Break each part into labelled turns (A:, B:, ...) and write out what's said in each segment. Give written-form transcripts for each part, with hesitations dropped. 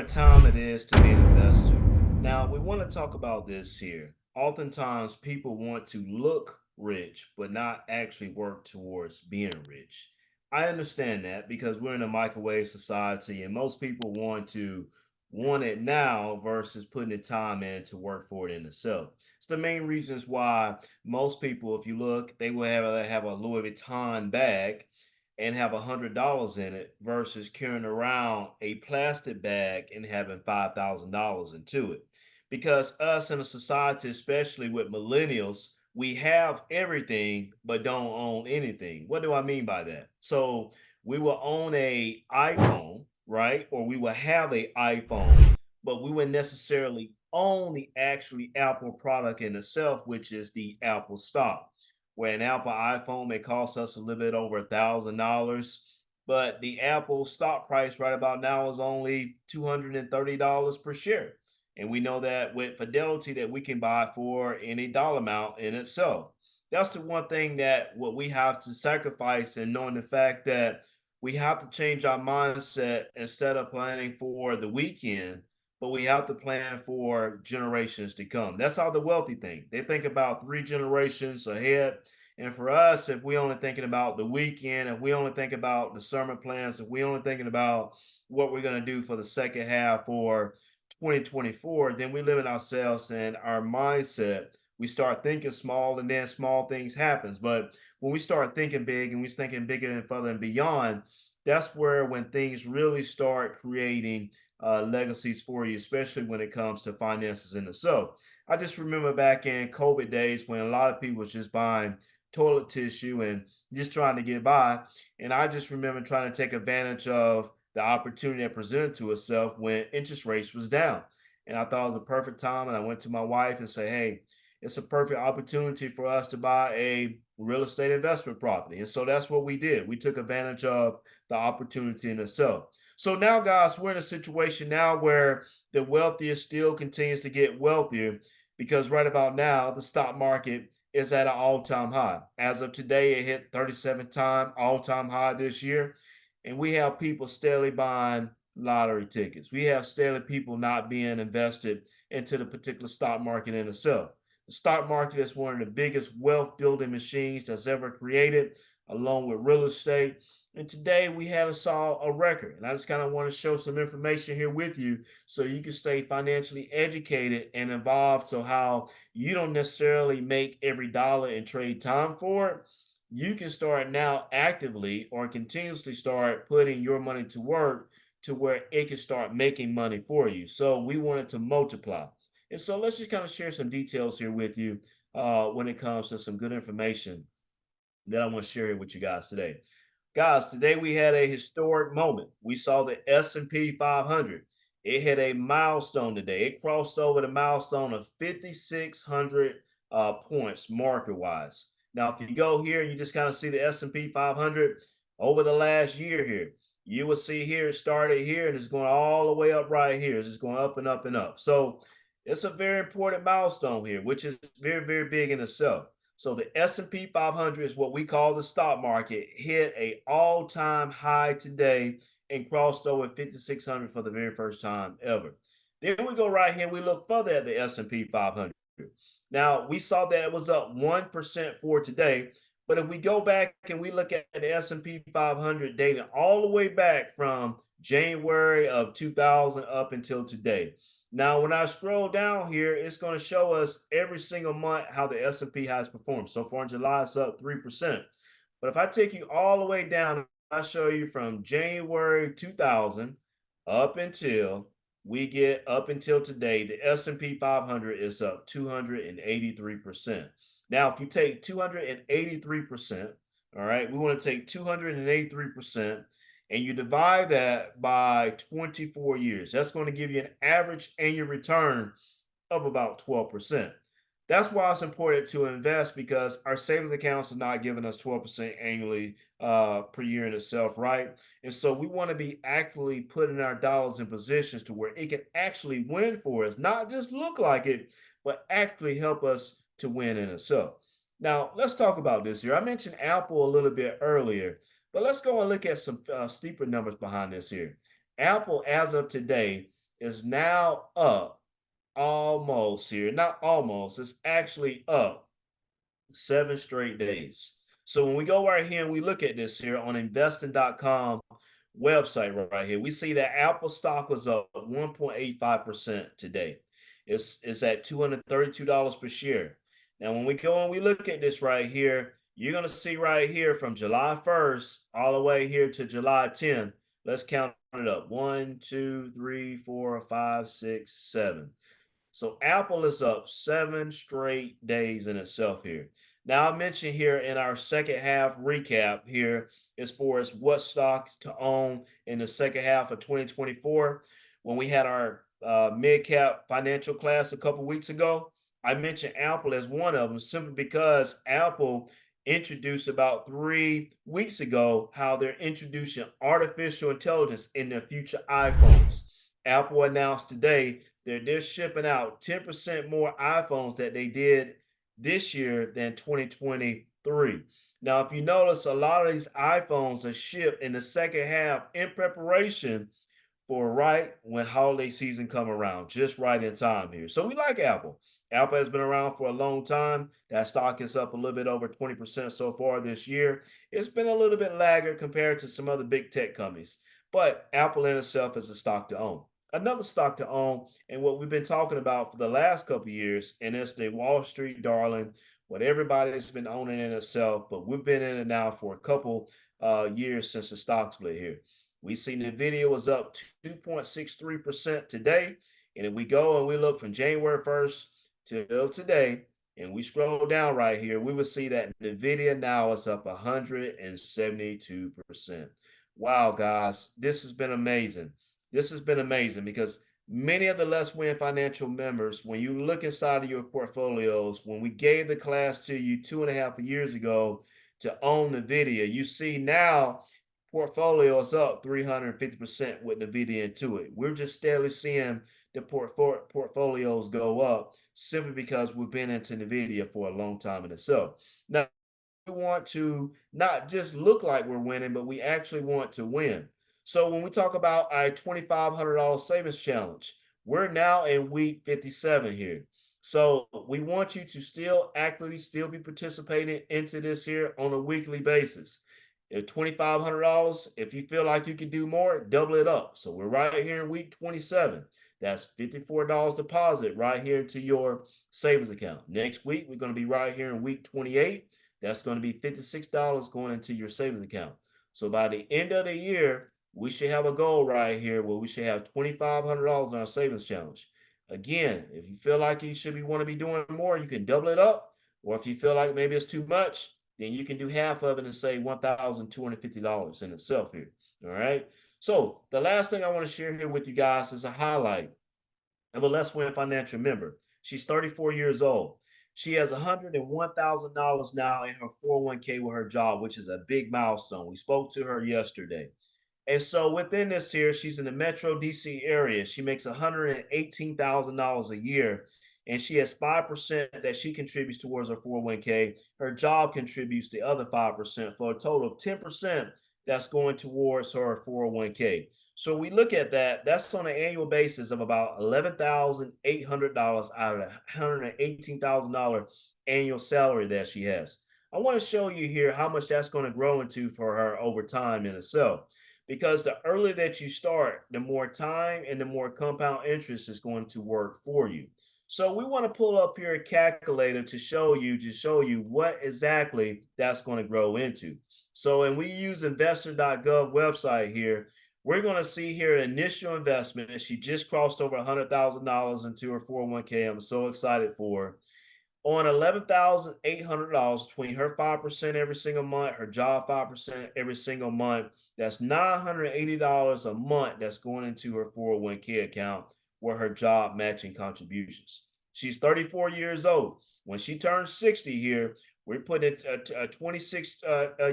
A: what time it is to be an investor. Now, we want to talk about this here. Oftentimes, people want to look rich, but not actually work towards being rich. I understand that because we're in a microwave society, and most people want it now versus putting the time in to work for it in itself. It's the main reasons why most people, if you look, they will have a Louis Vuitton bag and have $100 in it versus carrying around a plastic bag and having $5,000 into it. Because us in a society, especially with millennials, we have everything but don't own anything. What do I mean by that? So we will own a iPhone, right? Or we will have a iPhone, but we wouldn't necessarily own the actually Apple product in itself, which is the Apple stock. Where an Apple iPhone may cost us a little bit over $1,000, but the Apple stock price right about now is only $230 per share. And we know that with Fidelity that we can buy for any dollar amount in itself. That's the one thing that what we have to sacrifice and knowing the fact that we have to change our mindset instead of planning for the weekend, but we have to plan for generations to come. That's how the wealthy think. They think about 3 generations ahead. And for us, if we only thinking about the weekend, if we only think about the summer plans, if we only thinking about what we're going to do for the second half for 2024, then we limit ourselves and our mindset. We start thinking small and then small things happens. But when we start thinking big and we thinking bigger and further and beyond, that's where when things really start creating legacies for you, especially when it comes to finances in itself. I just remember back in COVID days when a lot of people was just buying toilet tissue and just trying to get by. And I just remember trying to take advantage of the opportunity that presented to itself when interest rates was down. And I thought it was the perfect time. And I went to my wife and said, hey, it's a perfect opportunity for us to buy a real estate investment property. And so that's what we did. We took advantage of the opportunity in itself. So now, guys, we're in a situation now where the wealthiest still continues to get wealthier because right about now, the stock market is at an all-time high. As of today, it hit 37 time all-time high this year. And we have people steadily buying lottery tickets. We have steadily people not being invested into the particular stock market in itself. The stock market is one of the biggest wealth building machines that's ever created, along with real estate. And today we have saw a record. And I just kind of want to show some information here with you so you can stay financially educated and involved. So how you don't necessarily make every dollar and trade time for it. You can start now actively or continuously start putting your money to work to where it can start making money for you. So we want it to multiply. And so let's just kind of share some details here with you when it comes to some good information that I want to share here with you guys today. Guys, today we had a historic moment. We saw the S&P 500. It hit a milestone today. It crossed over the milestone of 5,600 points market wise. Now, if you go here and you just kind of see the S&P 500 over the last year here, you will see here it started here and it's going all the way up right here. It's just going up and up and up. So it's a very important milestone here, which is very, very big in itself. So the S&P 500 is what we call the stock market, hit a all-time high today and crossed over 5,600 for the very first time ever. Then we go right here, we look further at the S&P 500. Now, we saw that it was up 1% for today, but if we go back and we look at the S&P 500 data all the way back from January of 2000 up until today. Now, when I scroll down here, it's going to show us every single month how the S&P has performed. So far in July, it's up 3%. But if I take you all the way down, I show you from January 2000 up until we get up until today, the S&P 500 is up 283%. Now, if you take 283%, all right, we want to take 283% and you divide that by 24 years. That's going to give you an average annual return of about 12%. That's why it's important to invest because our savings accounts are not giving us 12% annually per year in itself, right? And so we want to be actively putting our dollars in positions to where it can actually win for us, not just look like it, but actually help us to win in itself. Now, let's talk about this here. I mentioned Apple a little bit earlier, but let's go and look at some steeper numbers behind this here. Apple, as of today, is now up almost here. Not almost, it's actually up 7 straight days. So when we go right here and we look at this here on investing.com website right here, we see that Apple stock was up 1.85% today. It's at $232 per share. Now, when we go and we look at this right here, you're going to see right here from July 1st all the way here to July 10th. Let's count it up. One, two, three, four, five, six, seven. So Apple is up 7 straight days in itself here. Now, I mentioned here in our second half recap here as far as what stocks to own in the second half of 2024. When we had our mid cap financial class a couple weeks ago, I mentioned Apple as one of them simply because Apple introduced about 3 weeks ago how they're introducing artificial intelligence in their future iPhones. Apple announced today they're shipping out 10% more iPhones that they did this year than 2023. Now, if you notice, a lot of these iPhones are shipped in the second half in preparation for right when holiday season come around, just right in time here. So we like Apple. Apple has been around for a long time. That stock is up a little bit over 20% so far this year. It's been a little bit laggard compared to some other big tech companies, but Apple in itself is a stock to own. Another stock to own, and what we've been talking about for the last couple of years, and it's the Wall Street darling, what everybody's been owning in itself, but we've been in it now for a couple years since the stock split here. We see Nvidia was up 2.63% today. And if we go and we look from January 1st till today, and we scroll down right here, we will see that Nvidia now is up 172%. Wow, guys, this has been amazing. This has been amazing because many of the Less Win Financial members, when you look inside of your portfolios, when we gave the class to you 2.5 years ago to own Nvidia, you see now portfolio is up 350% with NVIDIA into it. We're just steadily seeing the portfolios go up simply because we've been into NVIDIA for a long time in itself. Now, we want to not just look like we're winning, but we actually want to win. So when we talk about our $2,500 savings challenge, we're now in week 57 here. So we want you to still actively still be participating into this here on a weekly basis. At $2,500, if you feel like you can do more, double it up. So we're right here in week 27. That's $54 deposit right here into your savings account. Next week, we're going to be right here in week 28. That's going to be $56 going into your savings account. So by the end of the year, we should have a goal right here where we should have $2,500 in our savings challenge. Again, if you feel like you should want to be doing more, you can double it up. Or if you feel like maybe it's too much, then you can do half of it and say $1,250 in itself here. All right. So the last thing I want to share here with you guys is a highlight of a Less Win Financial member. She's 34 years old. She has $101,000 now in her 401k with her job, which is a big milestone. We spoke to her yesterday. And so within this here, she's in the Metro DC area. She makes $118,000 a year, and she has 5% that she contributes towards her 401k. Her job contributes the other 5% for a total of 10% that's going towards her 401k. So we look at that, that's on an annual basis of about $11,800 out of the $118,000 annual salary that she has. I want to show you here how much that's going to grow into for her over time in itself, because the earlier that you start, the more time and the more compound interest is going to work for you. So we want to pull up here a calculator to show you what exactly that's going to grow into. So, and we use investor.gov website here. We're going to see here an initial investment. She just crossed over $100,000 into her 401k. I'm so excited for her. On $11,800 between her 5% every single month, her job 5% every single month, that's $980 a month that's going into her 401k account where her job matching contributions. She's 34 years old. When she turns 60 here, we're putting a 26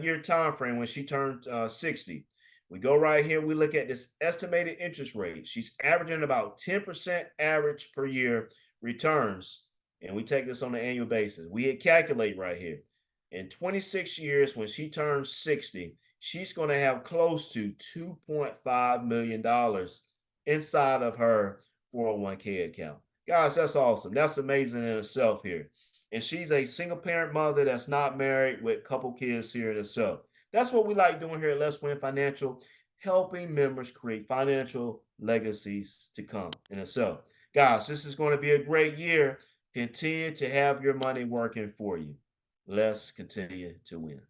A: year time frame when she turns 60. We go right here, we look at this estimated interest rate. She's averaging about 10% average per year returns, and we take this on an annual basis. We calculate right here. In 26 years, when she turns 60, she's going to have close to $2.5 million inside of her 401k account. Guys, that's awesome. That's amazing in itself here. And she's a single parent mother that's not married with a couple kids here in itself. That's what we like doing here at Let's Win Financial, helping members create financial legacies to come in itself. Guys, this is going to be a great year. Continue to have your money working for you. Let's continue to win.